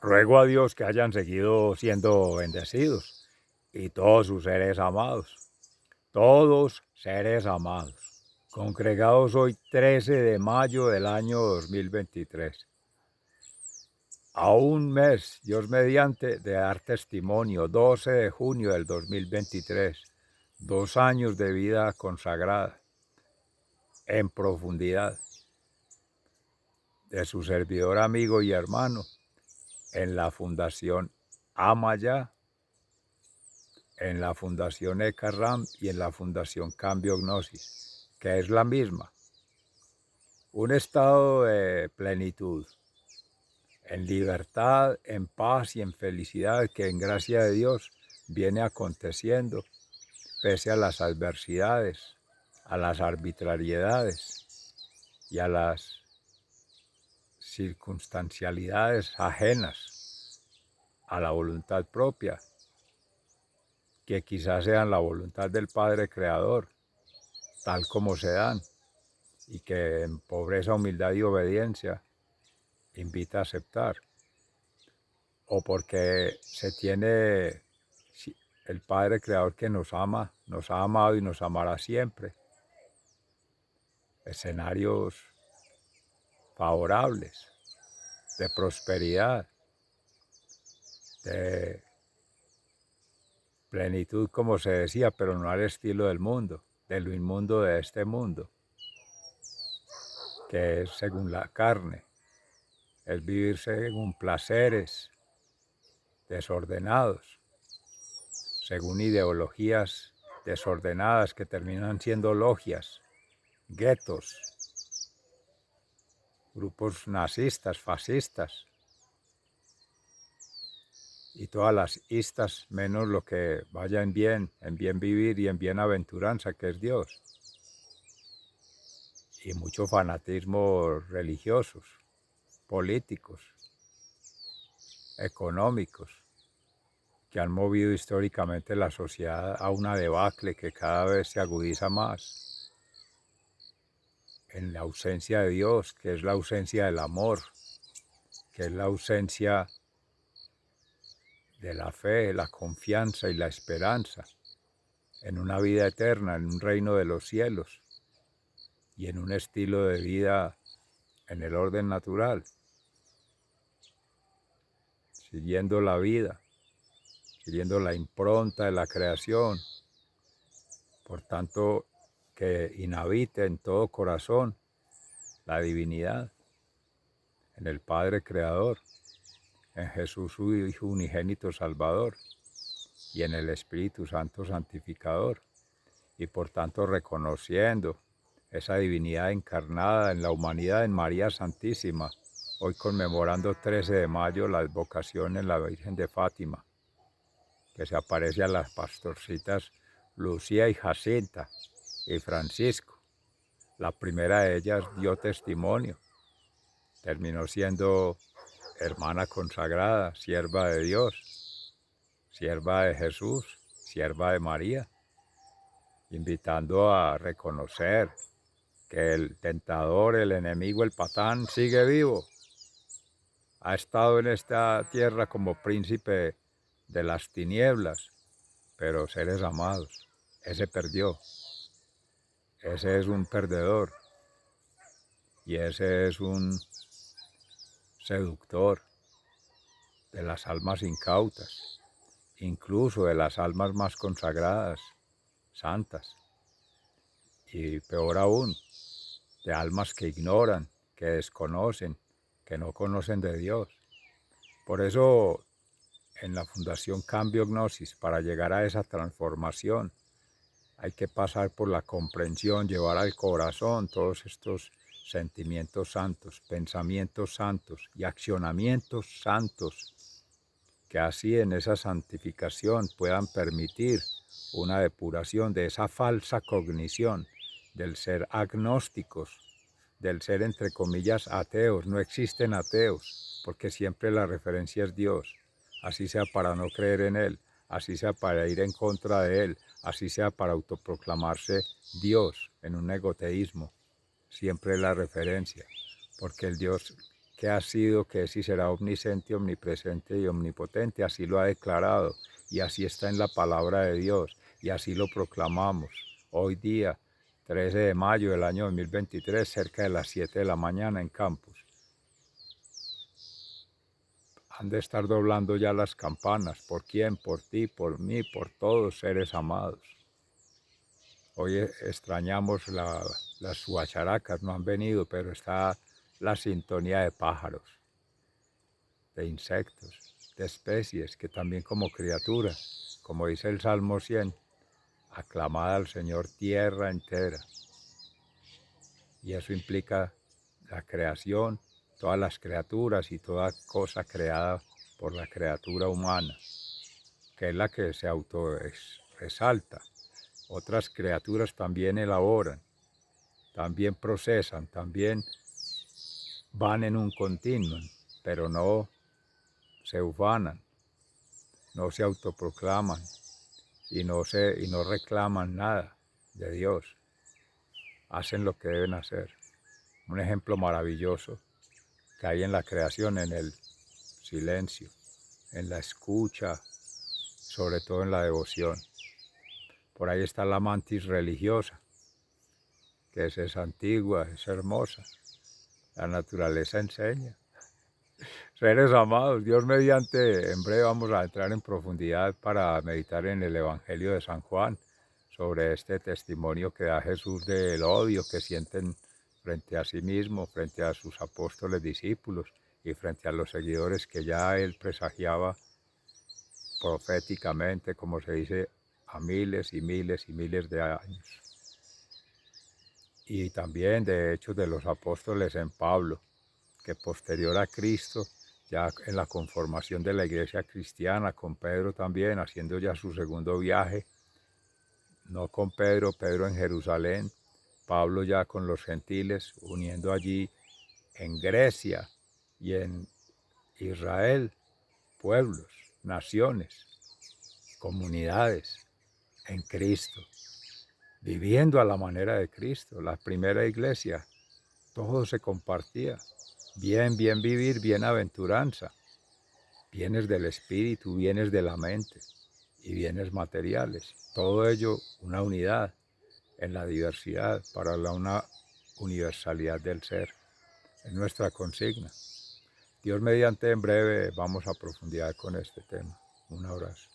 Ruego a Dios que hayan seguido siendo bendecidos y todos sus seres amados, todos seres amados, congregados hoy 13 de mayo del año 2023. A un mes, Dios mediante, de dar testimonio, 12 de junio del 2023, 2 años de vida consagrada en profundidad de su servidor, amigo y hermano en la Fundación Amaya, en la Fundación Ecarram y en la Fundación Cambio Gnosis, que es la misma. Un estado de plenitud, en libertad, en paz y en felicidad que en gracia de Dios viene aconteciendo pese a las adversidades, a las arbitrariedades y a las circunstancialidades ajenas a la voluntad propia, que quizás sean la voluntad del Padre Creador, tal como se dan, y que en pobreza, humildad y obediencia invita a aceptar, o porque se tiene el Padre Creador que nos ama, nos ha amado y nos amará siempre, escenarios favorables, de prosperidad, de plenitud, como se decía, pero no al estilo del mundo, de lo inmundo de este mundo, que es según la carne, es vivir según placeres desordenados, según ideologías desordenadas que terminan siendo logias, guetos, grupos nazistas, fascistas, y todas las istas menos lo que vaya en bien vivir y en bienaventuranza, que es Dios, y muchos fanatismos religiosos, políticos, económicos, que han movido históricamente la sociedad a una debacle que cada vez se agudiza más, en la ausencia de Dios, que es la ausencia del amor, que es la ausencia de la fe, la confianza y la esperanza en una vida eterna, en un reino de los cielos y en un estilo de vida en el orden natural, siguiendo la vida, siguiendo la impronta de la creación. Por tanto, que inhabite en todo corazón la divinidad, en el Padre Creador, en Jesús su Hijo unigénito Salvador y en el Espíritu Santo Santificador, y por tanto reconociendo esa divinidad encarnada en la humanidad en María Santísima, hoy conmemorando 13 de mayo la advocación en la Virgen de Fátima, que se aparece a las pastorcitas Lucía y Jacinta y Francisco. La primera de ellas dio testimonio, terminó siendo hermana consagrada, sierva de Dios, sierva de Jesús, sierva de María, invitando a reconocer que el tentador, el enemigo, el patán sigue vivo. Ha estado en esta tierra como príncipe de las tinieblas, pero seres amados, ese perdió, ese es un perdedor y ese es un seductor de las almas incautas, incluso de las almas más consagradas, santas, y peor aún, de almas que ignoran, que desconocen, que no conocen de Dios. Por eso, en la Fundación Cambio Gnosis, para llegar a esa transformación, hay que pasar por la comprensión, llevar al corazón todos estos sentimientos santos, pensamientos santos y accionamientos santos, que así en esa santificación puedan permitir una depuración de esa falsa cognición del ser agnósticos, del ser entre comillas ateos. No existen ateos, porque siempre la referencia es Dios, así sea para no creer en Él, así sea para ir en contra de Él, así sea para autoproclamarse Dios en un egoteísmo, siempre la referencia, porque el Dios que ha sido, que es y será omnisciente, omnipresente y omnipotente. Así lo ha declarado y así está en la palabra de Dios y así lo proclamamos. Hoy día, 13 de mayo del año 2023, cerca de las 7 de la mañana en Campus. Han de estar doblando ya las campanas. ¿Por quién? Por ti, por mí, por todos seres amados. Hoy extrañamos las guacharacas, no han venido, pero está la sintonía de pájaros, de insectos, de especies, que también como criaturas, como dice el Salmo 100, aclamad al Señor tierra entera. Y eso implica la creación, todas las criaturas y toda cosa creada por la criatura humana, que es la que se resalta. Otras criaturas también elaboran, también procesan, también van en un continuum, pero no se ufanan, no se autoproclaman y no reclaman nada de Dios. Hacen lo que deben hacer. Un ejemplo maravilloso que hay en la creación, en el silencio, en la escucha, sobre todo en la devoción. Por ahí está la mantis religiosa, que es antigua, es hermosa. La naturaleza enseña. Seres amados, Dios mediante, en breve vamos a entrar en profundidad para meditar en el Evangelio de San Juan sobre este testimonio que da Jesús del odio que sienten frente a sí mismo, frente a sus apóstoles discípulos y frente a los seguidores que ya él presagiaba proféticamente, como se dice, a miles y miles y miles de años. Y también de Hechos de los Apóstoles en Pablo, que posterior a Cristo, ya en la conformación de la iglesia cristiana, con Pedro también, haciendo ya su segundo viaje, no con Pedro, Pedro en Jerusalén, Pablo ya con los gentiles, uniendo allí en Grecia y en Israel, pueblos, naciones, comunidades en Cristo, viviendo a la manera de Cristo. La primera iglesia, todo se compartía. Bien vivir, bienaventuranza, bienes del espíritu, bienes de la mente y bienes materiales. Todo ello una unidad en la diversidad para una universalidad del ser. Es nuestra consigna. Dios mediante, en breve vamos a profundidad con este tema. Un abrazo.